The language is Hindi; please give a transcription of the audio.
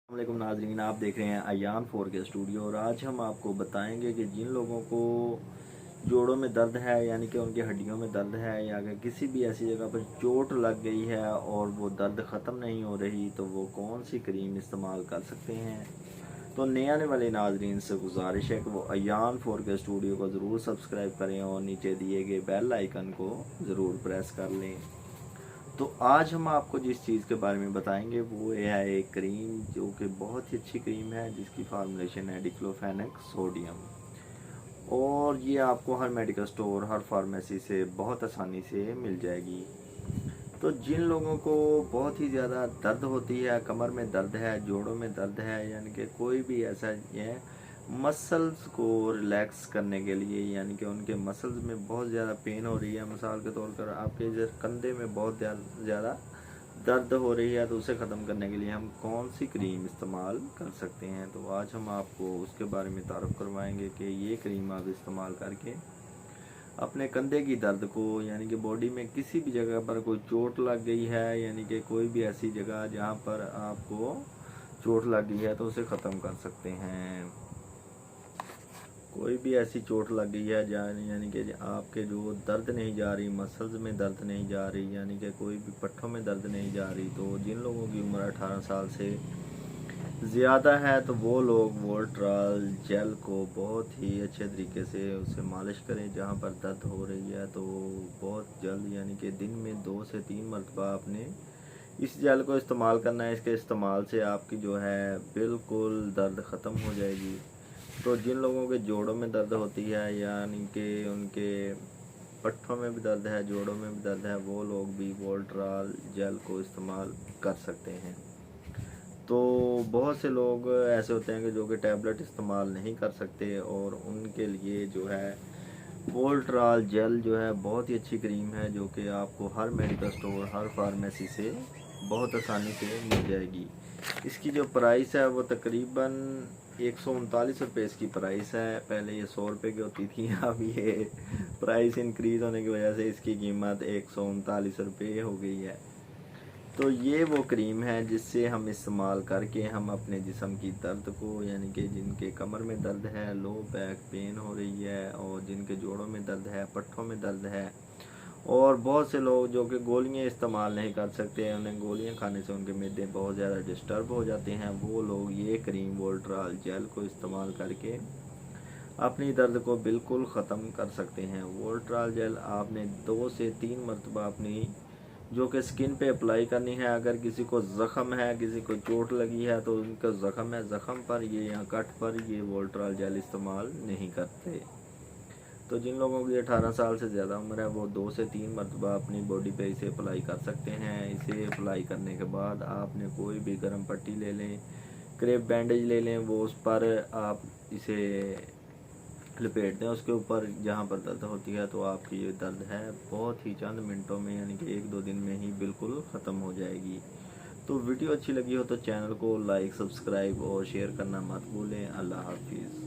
वालेकुम नाजरीन, आप देख रहे हैं अयान 4 के स्टूडियो। और आज हम आपको बताएंगे कि जिन लोगों को जोड़ों में दर्द है, यानी कि उनकी हड्डियों में दर्द है, या अगर किसी भी ऐसी जगह पर चोट लग गई है और वो दर्द ख़त्म नहीं हो रही, तो वो कौन सी क्रीम इस्तेमाल कर सकते हैं। तो नए आने वाले नाजरीन से गुजारिश है कि वो अयान 4 के स्टूडियो को ज़रूर सब्सक्राइब करें और नीचे दिए गए बेल आइकन को ज़रूर प्रेस कर लें। तो आज हम आपको जिस चीज़ के बारे में बताएंगे वो ये है एक क्रीम, जो कि बहुत ही अच्छी क्रीम है, जिसकी फार्मूलेशन है डिक्लोफेनेक सोडियम। और ये आपको हर मेडिकल स्टोर, हर फार्मेसी से बहुत आसानी से मिल जाएगी। तो जिन लोगों को बहुत ही ज़्यादा दर्द होती है, कमर में दर्द है, जोड़ों में दर्द है, यानी कि कोई भी ऐसा है, मसल्स को रिलैक्स करने के लिए, यानी कि उनके मसल्स में बहुत ज़्यादा पेन हो रही है, मिसाल के तौर पर आपके जैसे कंधे में बहुत ज़्यादा दर्द हो रही है, तो उसे ख़त्म करने के लिए हम कौन सी क्रीम इस्तेमाल कर सकते हैं। तो आज हम आपको उसके बारे में तारुफ करवाएंगे कि ये क्रीम आप इस्तेमाल करके अपने कंधे की दर्द को, यानी कि बॉडी में किसी भी जगह पर कोई चोट लग गई है, यानी कि कोई भी ऐसी जगह जहाँ पर आपको चोट लग गई है, तो उसे ख़त्म कर सकते हैं। कोई भी ऐसी चोट लग गई है यानी कि आपके जो दर्द नहीं जा रही, मसल्स में दर्द नहीं जा रही, यानी कि कोई भी पट्ठों में दर्द नहीं जा रही, तो जिन लोगों की उम्र 18 साल से ज़्यादा है, तो वो लोग वोल्ट्राल जेल को बहुत ही अच्छे तरीके से उसे मालिश करें जहाँ पर दर्द हो रही है। तो बहुत जल्द, यानी कि दिन में 2 से 3 मरतबा आपने इस जेल को इस्तेमाल करना है। इसके इस्तेमाल से आपकी जो है बिल्कुल दर्द ख़त्म हो जाएगी। तो जिन लोगों के जोड़ों में दर्द होती है, यानी कि उनके पट्ठों में भी दर्द है, जोड़ों में भी दर्द है, वो लोग भी वोल्ट्राल जेल को इस्तेमाल कर सकते हैं। तो बहुत से लोग ऐसे होते हैं कि जो कि टैबलेट इस्तेमाल नहीं कर सकते, और उनके लिए जो है वोल्ट्राल जेल जो है बहुत ही अच्छी क्रीम है, जो कि आपको हर मेडिकल स्टोर, हर फार्मेसी से बहुत आसानी से मिल जाएगी। इसकी जो प्राइस है वो तकरीबन 139 रुपये इसकी प्राइस है। पहले ये 100 रुपये की होती थी, अब ये प्राइस इंक्रीज़ होने की वजह से इसकी कीमत 139 रुपये हो गई है। तो ये वो क्रीम है जिससे हम इस्तेमाल करके हम अपने जिस्म की दर्द को, यानी कि जिनके कमर में दर्द है, लो बैक पेन हो रही है, और जिनके जोड़ों में दर्द है, पट्ठों में दर्द है, और बहुत से लोग जो कि गोलियां इस्तेमाल नहीं कर सकते, उन्हें गोलियां खाने से उनके मैदे बहुत ज़्यादा डिस्टर्ब हो जाते हैं, वो लोग ये क्रीम वोल्ट्राल जेल को इस्तेमाल करके अपनी दर्द को बिल्कुल ख़त्म कर सकते हैं। वोल्ट्राल जेल आपने 2 से 3 मरतबा अपनी जो कि स्किन पे अप्लाई करनी है। अगर किसी को ज़ख़म है, किसी को चोट लगी है, तो उनका ज़ख़म है, ज़ख़म पर ये या कट पर ये वोल्ट्राल जेल इस्तेमाल नहीं करते। तो जिन लोगों की 18 साल से ज़्यादा उम्र है, वो 2 से 3 मरतबा अपनी बॉडी पे इसे अप्लाई कर सकते हैं। इसे अप्लाई करने के बाद आपने कोई भी गर्म पट्टी ले लें, क्रेप बैंडेज ले लें, वो उस पर आप इसे लपेट दें उसके ऊपर जहाँ पर दर्द होती है, तो आपकी ये दर्द है बहुत ही चंद मिनटों में, यानी कि 1-2 दिन में ही बिल्कुल ख़त्म हो जाएगी। तो वीडियो अच्छी लगी हो तो चैनल को लाइक, सब्सक्राइब और शेयर करना मत भूलें। अल्लाह हाफिज़।